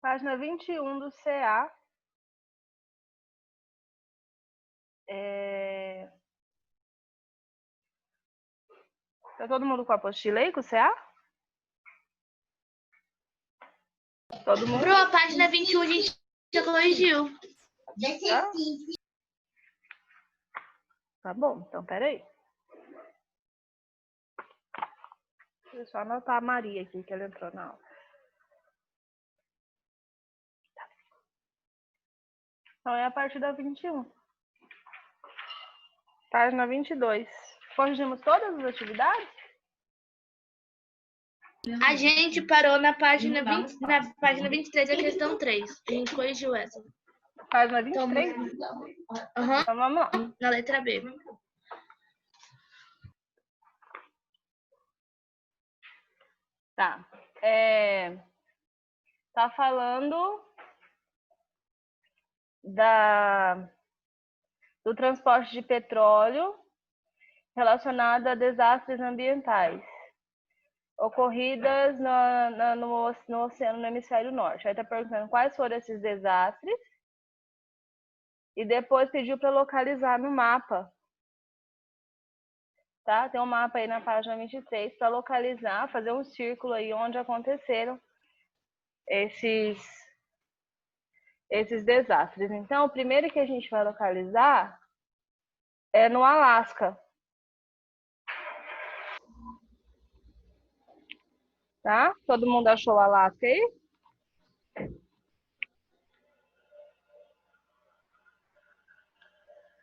Página 21 do CA. Tá todo mundo com a apostila aí, com o CA? Todo mundo? Pro, a página 21 a gente já corrigiu. Tá? Tá bom, então peraí. Deixa eu só anotar a Maria aqui, que ela entrou na aula. Então é a partir da 21. Página 22. Corrigimos todas as atividades? A gente parou na página 20, na página 23, a questão 3. A gente corrigiu essa. Página 23? Aham, Então vamos lá. na letra B. Tá. Tá falando do transporte de petróleo relacionado a desastres ambientais ocorridas no oceano, no hemisfério norte. Aí tá perguntando quais foram esses desastres e depois pediu para localizar no mapa. Tá? Tem um mapa aí na página 23 para localizar, fazer um círculo aí onde aconteceram esses desastres. Então, o primeiro que a gente vai localizar é no Alasca. Tá? Todo mundo achou o Alasca aí?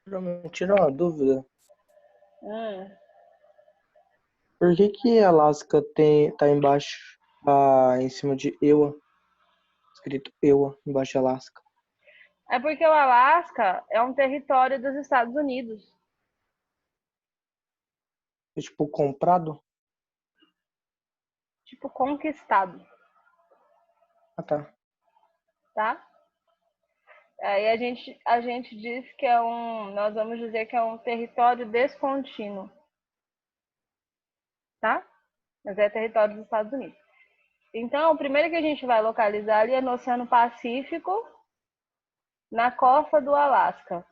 Me tira uma dúvida. Hum. Por que Alaska tá embaixo, em cima de Ewa? Escrito Ewa, embaixo de Alaska. É porque o Alasca é um território dos Estados Unidos. É tipo comprado? Tipo, conquistado. Ah, tá. Tá? Aí a gente diz que nós vamos dizer que é um território descontínuo. Tá? Mas é território dos Estados Unidos. Então, o primeiro que a gente vai localizar ali é no Oceano Pacífico, na costa do Alasca.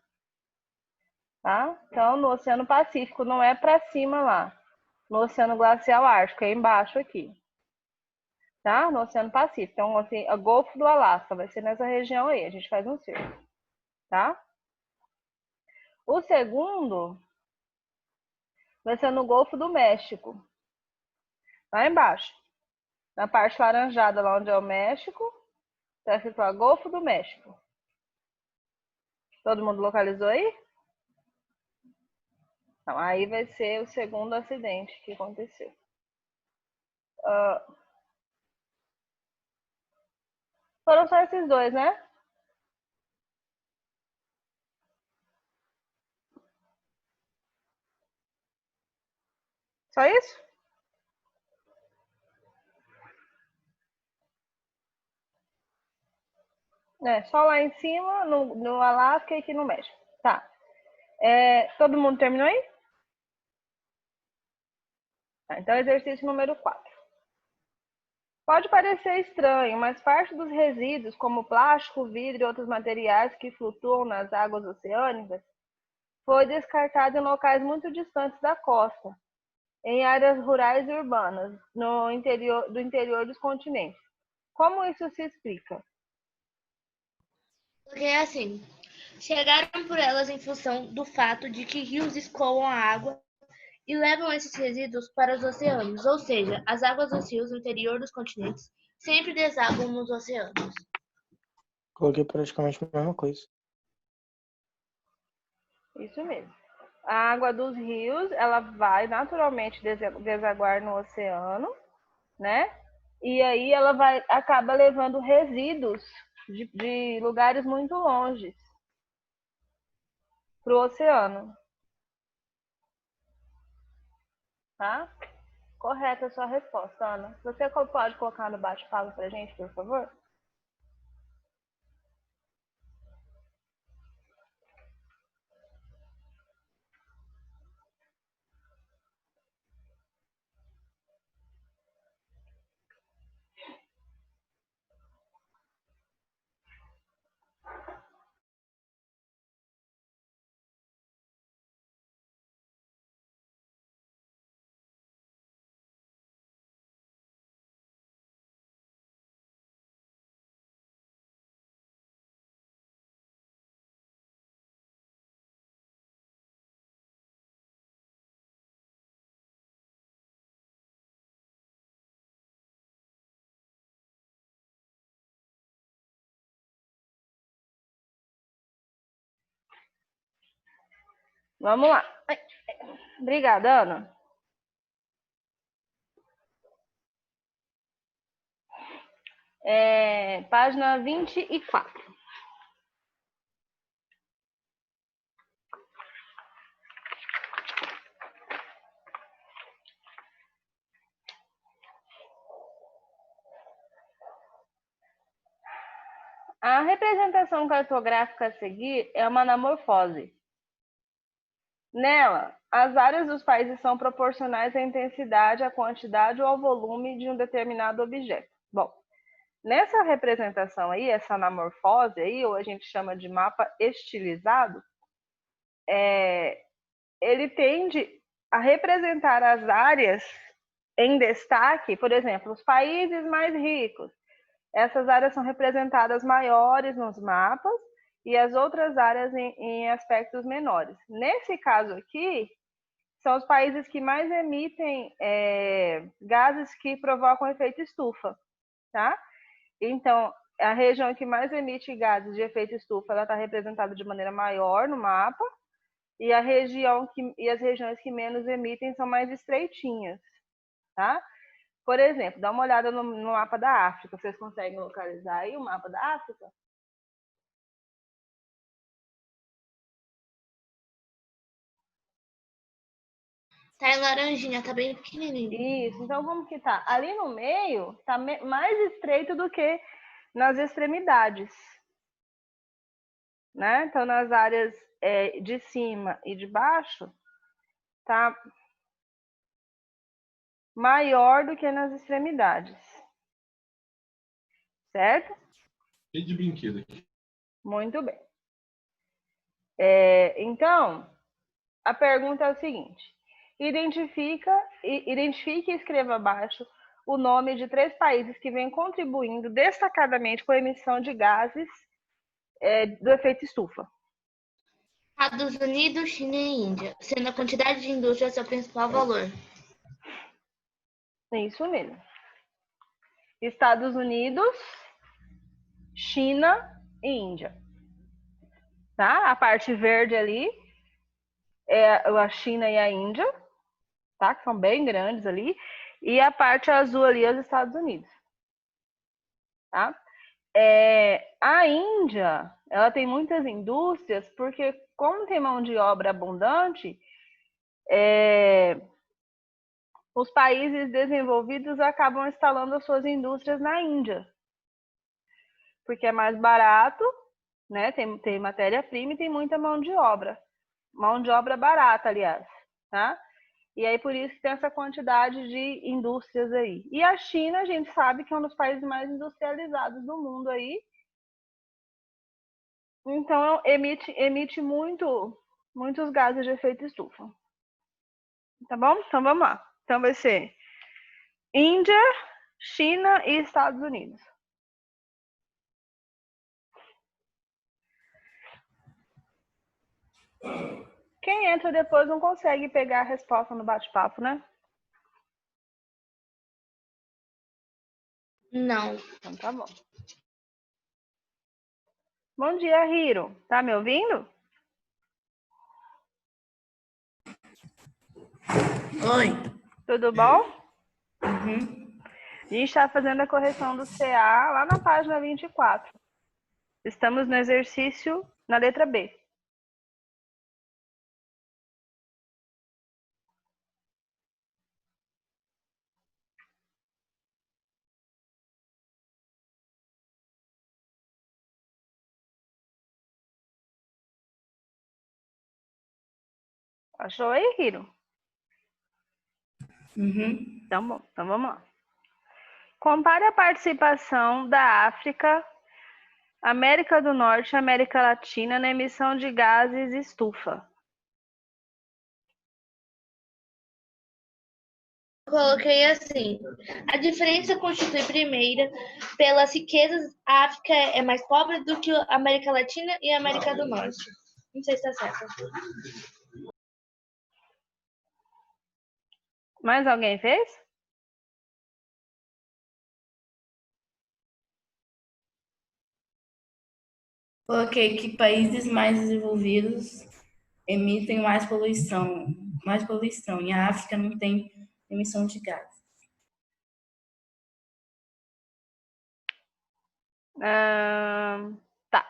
Tá? Então, no Oceano Pacífico, não é para cima lá. No Oceano Glacial Ártico, é embaixo aqui. Tá? No Oceano Pacífico. Então, assim, o Golfo do Alasca vai ser nessa região aí. A gente faz um círculo. Tá? O segundo vai ser no Golfo do México. Lá embaixo. Na parte laranjada, lá onde é o México, tá escrito lá, Golfo do México. Todo mundo localizou aí? Então, aí vai ser o segundo acidente que aconteceu. Foram só esses dois, né? Só isso? Só lá em cima, no Alasca e aqui no México. Tá. Todo mundo terminou aí? Tá, então, exercício número 4. Pode parecer estranho, mas parte dos resíduos, como plástico, vidro e outros materiais que flutuam nas águas oceânicas, foi descartado em locais muito distantes da costa, em áreas rurais e urbanas, no interior dos continentes. Como isso se explica? Porque é assim, chegaram por elas em função do fato de que rios escoam a água e levam esses resíduos para os oceanos, ou seja, as águas dos rios no interior dos continentes sempre desaguam nos oceanos. Coloquei praticamente a mesma coisa. Isso mesmo. A água dos rios, ela vai naturalmente desaguar no oceano, né? E aí ela acaba levando resíduos de lugares muito longe para o oceano. Tá? Correta a sua resposta, Ana. Você pode colocar no bate-papo pra gente, por favor? Vamos lá. Obrigada, Ana. Página 24. A representação cartográfica a seguir é uma anamorfose. Nela, as áreas dos países são proporcionais à intensidade, à quantidade ou ao volume de um determinado objeto. Bom, nessa representação aí, essa anamorfose aí, ou a gente chama de mapa estilizado, ele tende a representar as áreas em destaque, por exemplo, os países mais ricos. Essas áreas são representadas maiores nos mapas e as outras áreas em aspectos menores. Nesse caso aqui, são os países que mais emitem gases que provocam efeito estufa, tá? Então, a região que mais emite gases de efeito estufa, ela está representada de maneira maior no mapa, e as regiões que menos emitem são mais estreitinhas, tá? Por exemplo, dá uma olhada no mapa da África. Vocês conseguem localizar aí o mapa da África? Tá em laranjinha, tá bem pequenininho. Isso, então como que tá? Ali no meio tá mais estreito do que nas extremidades, né? Então nas áreas de cima e de baixo tá maior do que nas extremidades, certo? E de brinquedo aqui. Muito bem. Então, a pergunta é o seguinte: identifique e escreva abaixo o nome de 3 países que vêm contribuindo destacadamente com a emissão de gases do efeito estufa. Estados Unidos, China e Índia, sendo a quantidade de indústria seu principal valor. Isso mesmo. Estados Unidos, China e Índia. Tá? A parte verde ali é a China e a Índia, tá? Que são bem grandes ali. E a parte azul ali é os Estados Unidos. Tá? A Índia, ela tem muitas indústrias porque, como tem mão de obra abundante, os países desenvolvidos acabam instalando as suas indústrias na Índia, porque é mais barato, né? Tem matéria-prima e tem muita mão de obra barata, aliás, tá? E aí por isso que tem essa quantidade de indústrias aí. E a China, a gente sabe que é um dos países mais industrializados do mundo aí. Então emite muitos gases de efeito estufa. Tá bom? Então vamos lá. Então vai ser Índia, China e Estados Unidos. Quem entra depois não consegue pegar a resposta no bate-papo, né? Não. Então tá bom. Bom dia, Hiro. Tá me ouvindo? Oi. Tudo bom? Uhum. A gente está fazendo a correção do CA lá na página 24. Estamos no exercício na letra B. Achou aí, Hiro? Uhum. Então, bom. Então, vamos lá. Compare a participação da África, América do Norte e América Latina na emissão de gases estufa. Coloquei assim: a diferença constitui, primeira, pelas riquezas, a África é mais pobre do que a América Latina e a América do Norte. Não sei se está certo. Mais alguém fez? Coloquei que países mais desenvolvidos emitem mais poluição. E a África não tem emissão de gases. Tá,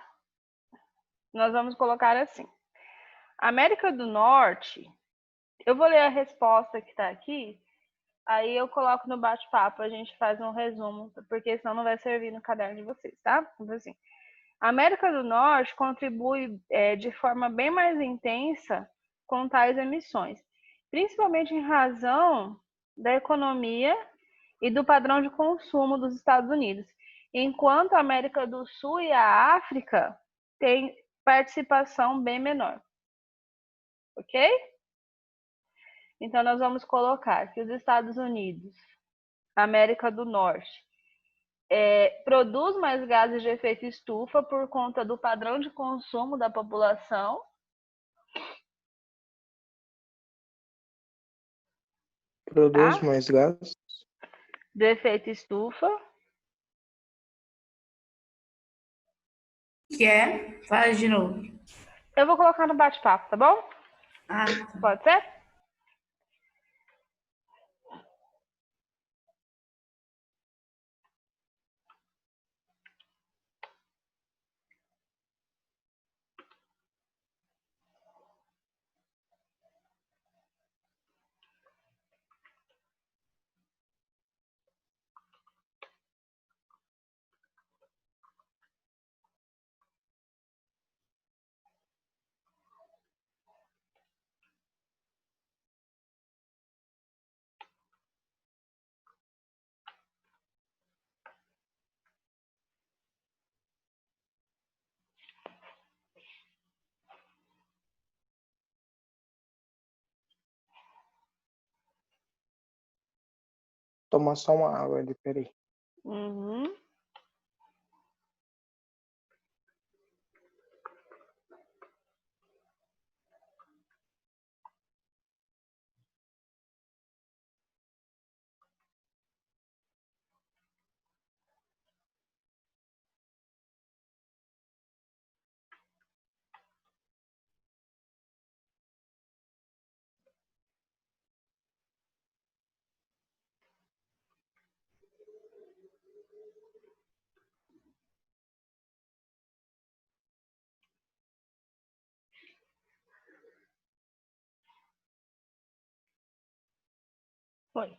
nós vamos colocar assim. América do Norte, eu vou ler a resposta que está aqui, aí eu coloco no bate-papo, a gente faz um resumo, porque senão não vai servir no caderno de vocês, tá? Então, assim, a América do Norte contribui de forma bem mais intensa com tais emissões, principalmente em razão da economia e do padrão de consumo dos Estados Unidos, enquanto a América do Sul e a África têm participação bem menor. Ok? Então, nós vamos colocar que os Estados Unidos, América do Norte, produz mais gases de efeito estufa por conta do padrão de consumo da população. Produz Tá? mais gases. De efeito estufa. Que é? Faz de novo. Eu vou colocar no bate-papo, tá bom? Ah, Pode ser? Tomar só uma água ali, peraí. Uhum. Foi.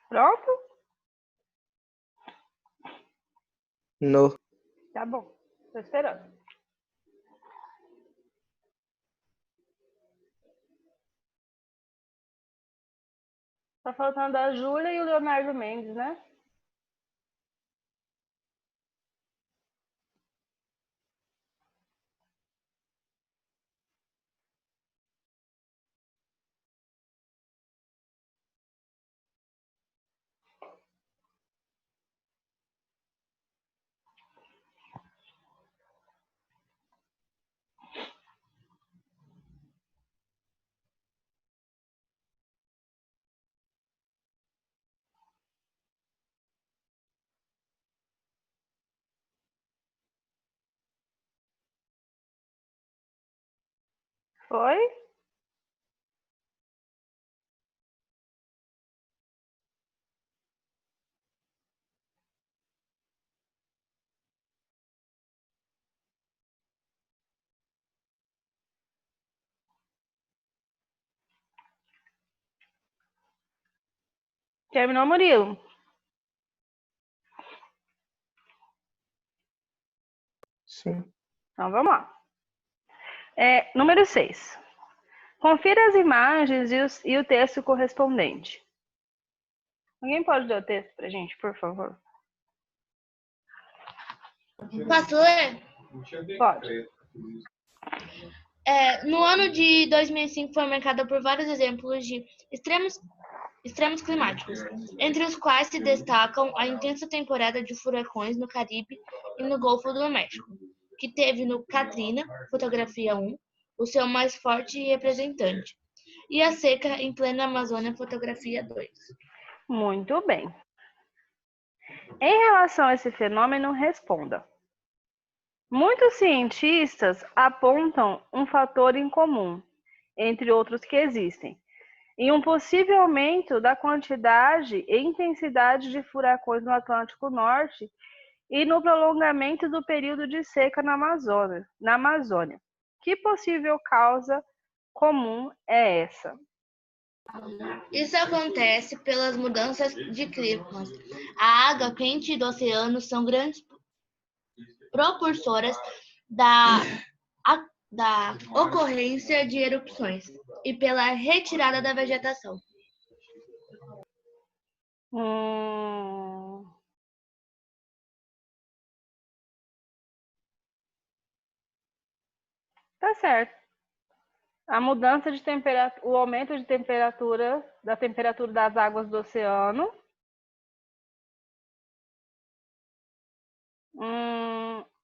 Pronto? No. Tá bom. Tô esperando. Tá faltando a Júlia e o Leonardo Mendes, né? Foi? Terminou, Murilo? Sim. Então, vamos lá. Número 6. Confira as imagens e o texto correspondente. Alguém pode ler o texto pra gente, por favor? Posso ler? Pode. No ano de 2005 foi marcado por vários exemplos de extremos climáticos, entre os quais se destacam a intensa temporada de furacões no Caribe e no Golfo do México, que teve no Katrina, fotografia 1, o seu mais forte representante, e a seca em plena Amazônia, fotografia 2. Muito bem. Em relação a esse fenômeno, responda. Muitos cientistas apontam um fator em comum, entre outros que existem, em um possível aumento da quantidade e intensidade de furacões no Atlântico Norte e no prolongamento do período de seca na Amazônia. Que possível causa comum é essa? Isso acontece pelas mudanças de climas. A água quente do oceano são grandes propulsoras da ocorrência de erupções e pela retirada da vegetação. Tá certo. A mudança de temperatura, o aumento de temperatura, da temperatura das águas do oceano.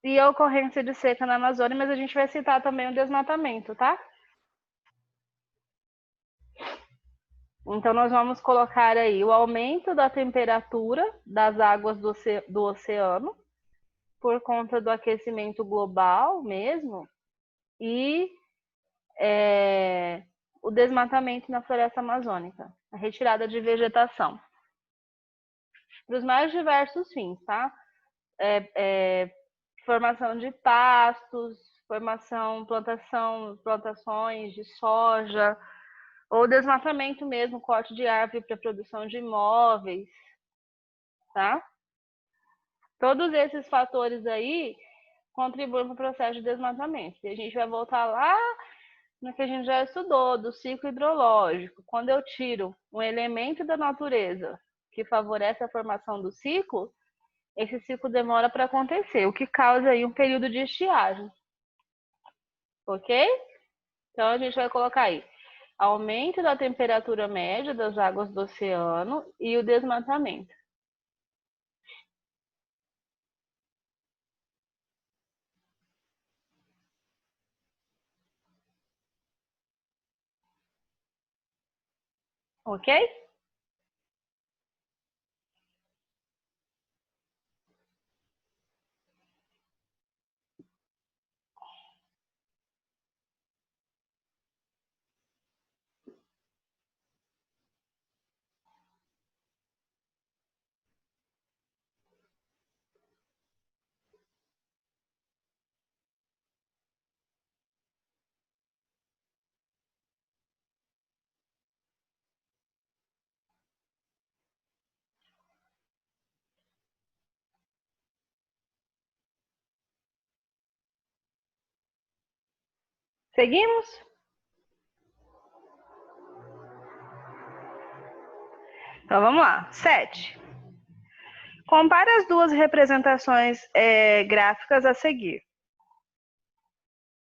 E a ocorrência de seca na Amazônia, mas a gente vai citar também o desmatamento, tá? Então, nós vamos colocar aí o aumento da temperatura das águas do oceano, por conta do aquecimento global mesmo, e o desmatamento na floresta amazônica, a retirada de vegetação. Para os mais diversos fins, tá? Formação de pastos, plantações de soja, ou desmatamento mesmo, corte de árvore para produção de imóveis, tá? Todos esses fatores aí contribuem para o processo de desmatamento. E a gente vai voltar lá no que a gente já estudou, do ciclo hidrológico. Quando eu tiro um elemento da natureza que favorece a formação do ciclo, esse ciclo demora para acontecer, o que causa aí um período de estiagem. Ok? Então, a gente vai colocar aí aumento da temperatura média das águas do oceano e o desmatamento. Ok? Seguimos? Então, vamos lá. 7. Compare as duas representações gráficas a seguir.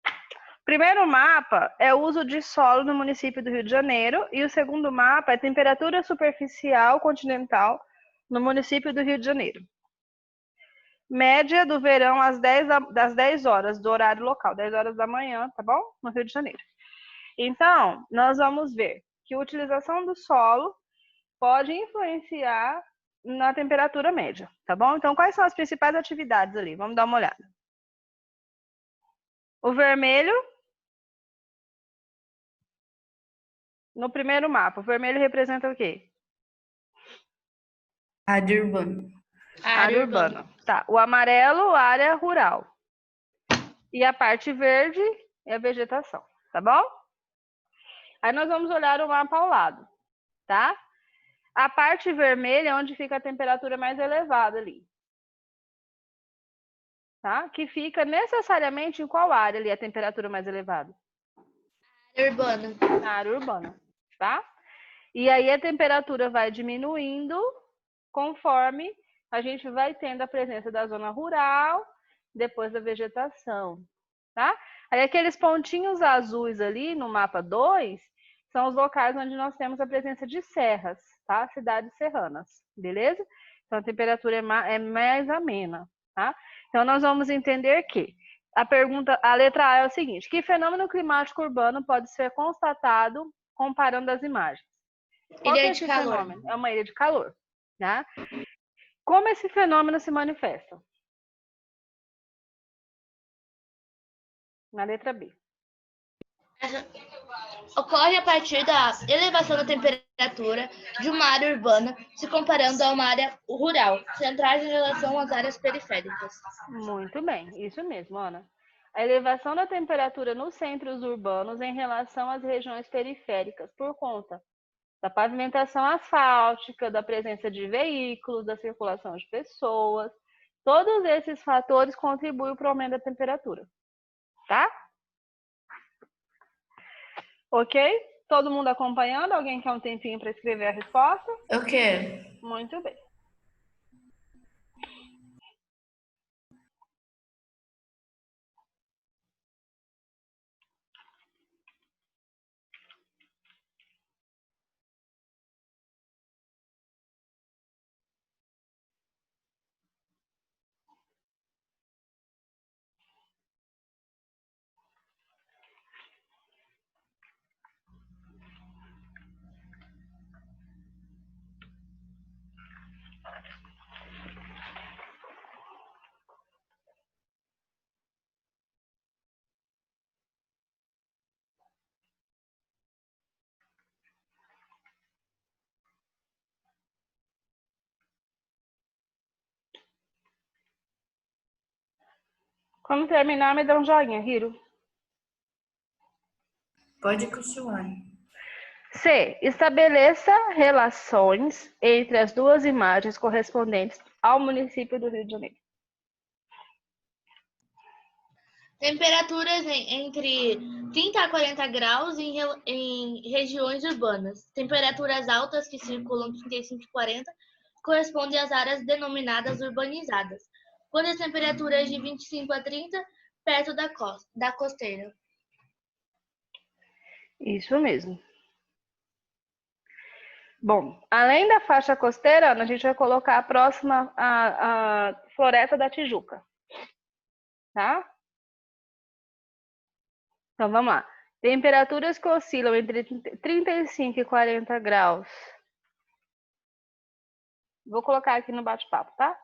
O primeiro mapa é o uso de solo no município do Rio de Janeiro e o segundo mapa é temperatura superficial continental no município do Rio de Janeiro. Média do verão das 10 horas do horário local, 10 horas da manhã, tá bom? No Rio de Janeiro. Então, nós vamos ver que a utilização do solo pode influenciar na temperatura média, tá bom? Então, quais são as principais atividades ali? Vamos dar uma olhada. O vermelho, no primeiro mapa, o vermelho representa o quê? Área urbana. Área urbana. Tá. O amarelo, área rural. E a parte verde é a vegetação, tá bom? Aí nós vamos olhar o mapa ao lado, tá? A parte vermelha é onde fica a temperatura mais elevada ali. Tá? Que fica necessariamente em qual área ali a temperatura mais elevada? Urbana. Na área urbana, tá? E aí a temperatura vai diminuindo conforme a gente vai tendo a presença da zona rural, depois da vegetação, tá? Aí aqueles pontinhos azuis ali no mapa 2 são os locais onde nós temos a presença de serras, tá? Cidades serranas, beleza? Então a temperatura é mais amena, tá? Então nós vamos entender que a letra A é o seguinte: que fenômeno climático urbano pode ser constatado comparando as imagens? Qual que é Ilha de esse calor. fenômeno? É uma ilha de calor, tá? Como esse fenômeno se manifesta? Na letra B. Ocorre a partir da elevação da temperatura de uma área urbana se comparando a uma área rural, centrais em relação às áreas periféricas. Muito bem, isso mesmo, Ana. A elevação da temperatura nos centros urbanos em relação às regiões periféricas por conta da pavimentação asfáltica, da presença de veículos, da circulação de pessoas. Todos esses fatores contribuem para o aumento da temperatura, tá? Ok? Todo mundo acompanhando? Alguém quer um tempinho para escrever a resposta? Eu quero. Muito bem. Quando terminar, me dá um joinha, Hiro. Pode continuar. C. Estabeleça relações entre as duas imagens correspondentes ao município do Rio de Janeiro. Temperaturas entre 30 a 40 graus em regiões urbanas. Temperaturas altas, que circulam 35 e 40, correspondem às áreas denominadas urbanizadas, quando as temperaturas de 25 a 30, perto da costeira. Isso mesmo. Bom, além da faixa costeira, a gente vai colocar a próxima, a Floresta da Tijuca. Tá? Então, vamos lá. Temperaturas que oscilam entre 35 e 40 graus. Vou colocar aqui no bate-papo, tá?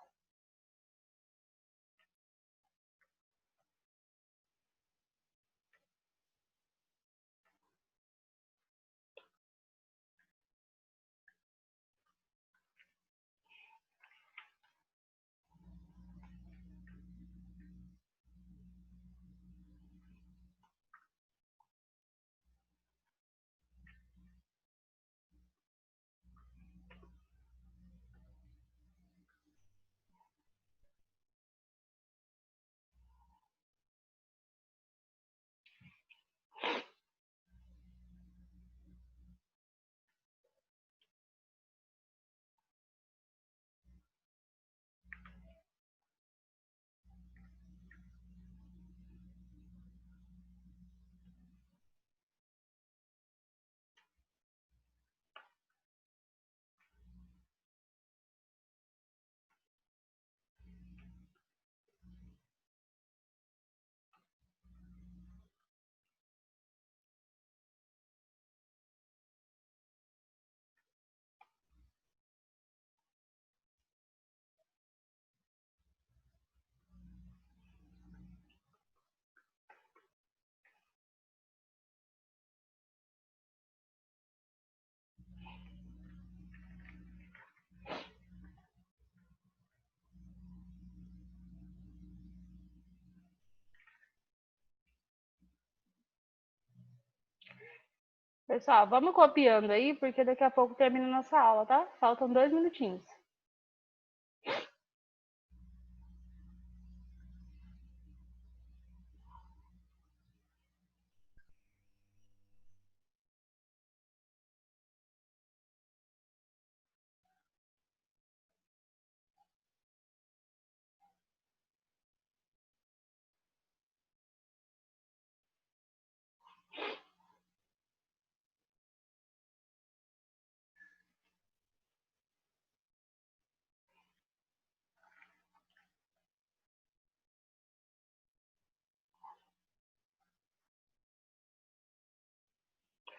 Pessoal, vamos copiando aí, porque daqui a pouco termina a nossa aula, tá? Faltam 2 minutinhos.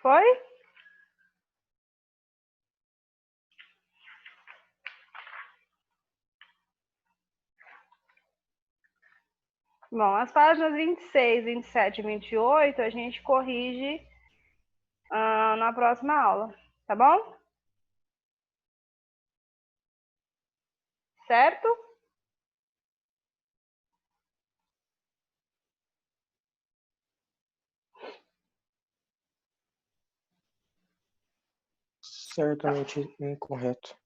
Foi? Bom, as páginas 26, 27 e 28 a gente corrige na próxima aula, tá bom? Certo? Certamente incorreto.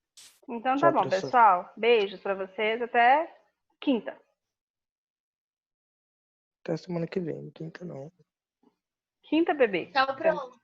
Então tá Tchau, bom, professor. pessoal. Beijos pra vocês. Até quinta. Até semana que vem. Quinta não. Quinta, bebê. Tchau, pronto.